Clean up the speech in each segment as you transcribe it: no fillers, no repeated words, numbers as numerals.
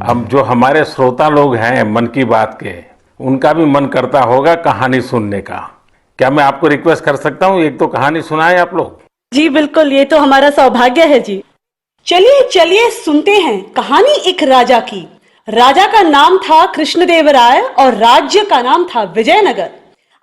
हम जो हमारे श्रोता लोग हैं मन की बात के, उनका भी मन करता होगा कहानी सुनने का। क्या मैं आपको रिक्वेस्ट कर सकता हूँ, एक तो कहानी सुनाएं आप लोग? जी बिल्कुल, ये तो हमारा सौभाग्य है जी। चलिए चलिए सुनते हैं कहानी एक राजा की। राजा का नाम था कृष्णदेवराय और राज्य का नाम था विजयनगर।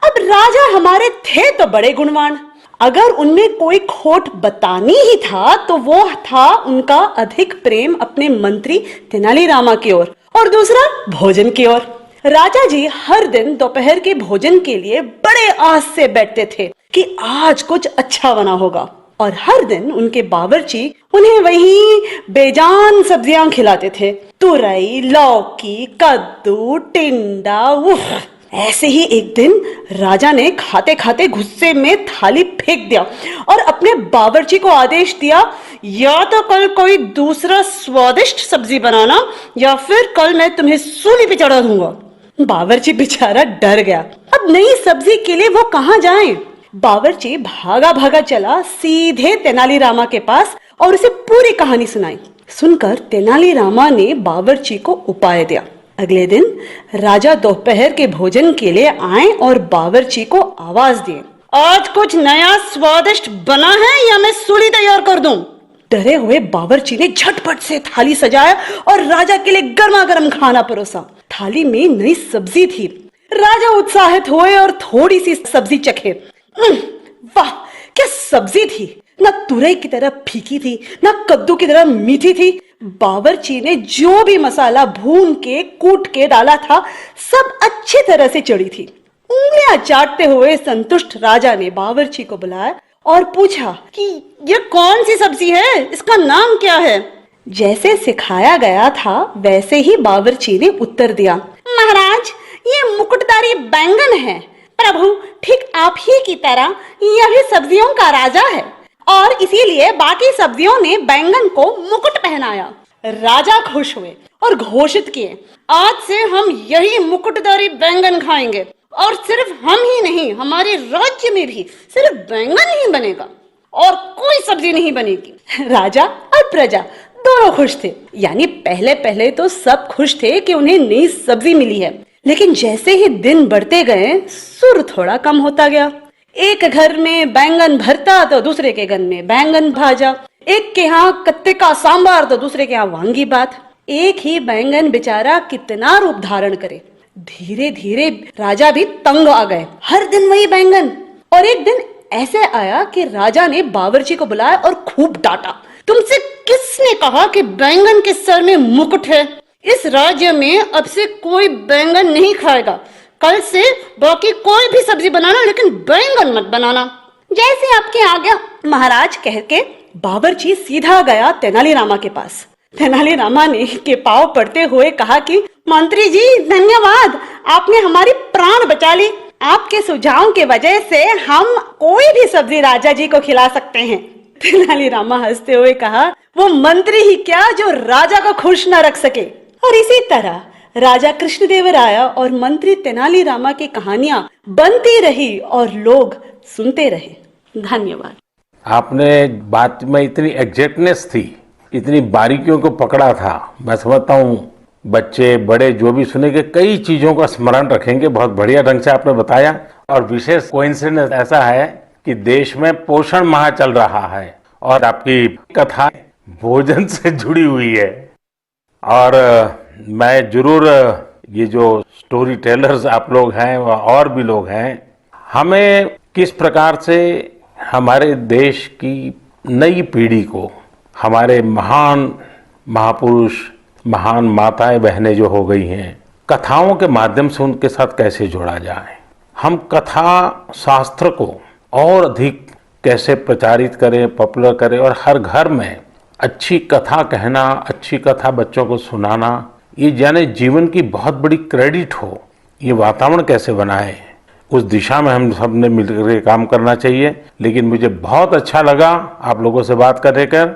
अब राजा हमारे थे तो बड़े गुणवान, अगर उनमें कोई खोट बतानी ही था तो वो था उनका अधिक प्रेम अपने मंत्री तेनालीरामा की ओर और दूसरा भोजन की ओर। राजा जी हर दिन दोपहर के भोजन के लिए बड़े आस से बैठते थे कि आज कुछ अच्छा बना होगा, और हर दिन उनके बावर्ची उन्हें वही बेजान सब्जियां खिलाते थे। तुरई, लौकी, कद्दू, टिंडा। उफ! ऐसे ही एक दिन राजा ने खाते खाते गुस्से में थाली फेंक दिया और अपने बावर्ची को आदेश दिया, या तो कल कोई दूसरा स्वादिष्ट सब्जी बनाना या फिर कल मैं तुम्हें सूली पे चढ़ा दूंगा। बावर्ची बेचारा डर गया। अब नई सब्जी के लिए वो कहाँ जाए? बावर्ची भागा भागा चला सीधे तेनालीरामा के पास और उसे पूरी कहानी सुनाई। सुनकर तेनालीरामा ने बावर्ची को उपाय दिया। अगले दिन राजा दोपहर के भोजन के लिए आए और बावर्ची को आवाज दिए, आज कुछ नया स्वादिष्ट बना है या मैं सूली तैयार कर दूं? डरे हुए बावर्ची ने झटपट से थाली सजाया और राजा के लिए गर्मा गर्म खाना परोसा। थाली में नई सब्जी थी। राजा उत्साहित हुए और थोड़ी सी सब्जी चखे। वाह, क्या सब्जी थी! ना तुरई की तरह फीकी थी, ना कद्दू की तरह मीठी थी। बावर्ची ने जो भी मसाला भून के कूट के डाला था सब अच्छी तरह से चढ़ी थी। उंगलियां चाटते हुए संतुष्ट राजा ने बावर्ची को बुलाया और पूछा कि ये कौन सी सब्जी है, इसका नाम क्या है? जैसे सिखाया गया था वैसे ही बावर्ची ने उत्तर दिया, महाराज ये मुकुटधारी बैंगन है। प्रभु, ठीक आप ही की तरह यह भी सब्जियों का राजा है और इसीलिए बाकी सब्जियों ने बैंगन को मुकुट पहनाया। राजा खुश हुए और घोषित किए, आज से हम यही मुकुटधारी बैंगन खाएंगे और सिर्फ हम ही नहीं, हमारे राज्य में भी सिर्फ बैंगन ही बनेगा और कोई सब्जी नहीं बनेगी। राजा और प्रजा दोनों खुश थे। यानी पहले पहले तो सब खुश थे कि उन्हें नई सब्जी मिली है, लेकिन जैसे ही दिन बढ़ते गए सुर थोड़ा कम होता गया। एक घर में बैंगन भरता तो दूसरे के घर में बैंगन भाजा, एक के यहाँ कत्ते का सांबार तो दूसरे के यहाँ वांगी बात। एक ही बैंगन बेचारा कितना रूप धारण करे। धीरे धीरे राजा भी तंग आ गए। हर दिन वही बैंगन। और एक दिन ऐसे आया कि राजा ने बावर्ची को बुलाया और खूब डांटा, तुमसे किसने कहा कि बैंगन के सर में मुकुट है? इस राज्य में अब से कोई बैंगन नहीं खाएगा। कल से बाकी कोई भी सब्जी बनाना, लेकिन बैंगन मत बनाना। जैसे आपके आज्ञा महाराज, कह के बावर्ची सीधा गया तेनालीरामा के पास। तेनालीरामा ने के पांव पड़ते हुए कहा कि मंत्री जी धन्यवाद, आपने हमारी प्राण बचा ली। आपके सुझाव के वजह से हम कोई भी सब्जी राजा जी को खिला सकते हैं। तेनालीरामा हंसते हुए कहा, वो मंत्री ही क्या जो राजा को खुश न रख सके। और इसी तरह राजा कृष्णदेवराय और मंत्री तेनालीरामा की कहानियां बनती रही और लोग सुनते रहे। धन्यवाद। आपने बात में इतनी एग्जैक्टनेस थी, इतनी बारीकियों को पकड़ा था। मैं समझता हूँ बच्चे बड़े जो भी सुनेंगे कई चीजों का स्मरण रखेंगे। बहुत बढ़िया ढंग से आपने बताया। और विशेष कोइंसिडेंस ऐसा है कि देश में पोषण माह चल रहा है और आपकी कथा भोजन से जुड़ी हुई है। और मैं जरूर ये जो स्टोरी टेलर्स आप लोग हैं और भी लोग हैं, हमें किस प्रकार से हमारे देश की नई पीढ़ी को हमारे महान महापुरुष, महान माताएं बहनें जो हो गई हैं, कथाओं के माध्यम से उनके साथ कैसे जोड़ा जाए। हम कथा शास्त्र को और अधिक कैसे प्रचारित करें, पॉपुलर करें और हर घर में अच्छी कथा कहना, अच्छी कथा बच्चों को सुनाना, ये जाने जीवन की बहुत बड़ी क्रेडिट हो। ये वातावरण कैसे बनाए, उस दिशा में हम सब ने मिलकर काम करना चाहिए। लेकिन मुझे बहुत अच्छा लगा आप लोगों से बात करने कर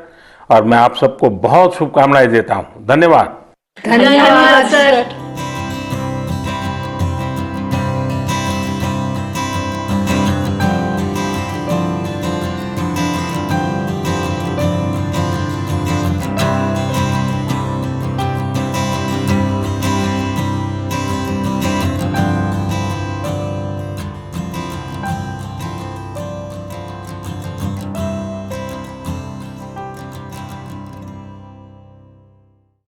और मैं आप सबको बहुत शुभकामनाएं देता हूँ। धन्यवाद। धन्यवाद सर।